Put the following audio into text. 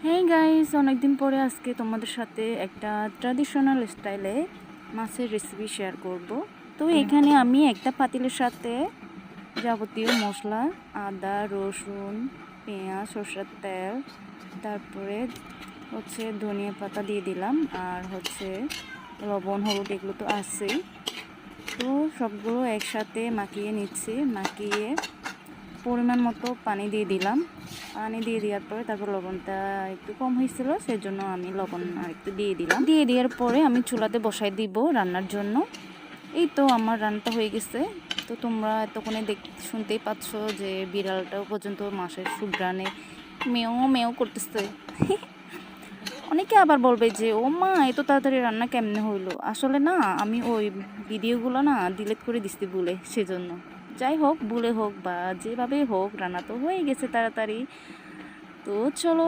Hey guys, অনেকদিন পরে আজকে তোমাদের সাথে একটা ট্র্যাডিশনাল স্টাইলে মাছের রেসিপি শেয়ার করব। তো এখানে আমি একটা পাতিলের সাথে যাবতীয় মশলা, আদা, রসুন, পেঁয়াজ, সরষের তেল, তারপরে ধনিয়া পাতা দিয়ে দিলাম, আর লবণ, হলুদ, এগুলো তো আছেই। তো সবগুলো একসাথে মাখিয়ে নিচ্ছি। মাখিয়ে পরিমাণ মতো পানি দিয়ে দিলাম। পানি দিয়ে দেওয়ার পরে তারপর লবণটা একটু কম হয়েছিল, সেজন্য আমি লবণ আর একটু দিয়ে দিলাম। দিয়ে দেওয়ার পরে আমি চুলাতে বসাই দিব রান্নার জন্য। এই তো আমার রান্নাটা হয়ে গেছে। তো তোমরা এতক্ষণে শুনতেই পাচ্ছ যে বিড়ালটাও পর্যন্ত মাছের সুঘ্রাণে মেও মেও করতেছে। অনেকে আবার বলবে যে ও মা, এত তাড়াতাড়ি রান্না কেমনে হইলো। আসলে না, আমি ওই ভিডিওগুলো না ডিলিট করে দিচ্ছি ভুলে, সেজন্য। যাই হোক, ভুলে হোক বা যেভাবে হোক, রান্না তো হয়ে গেছে তাড়াতাড়ি। তো চলো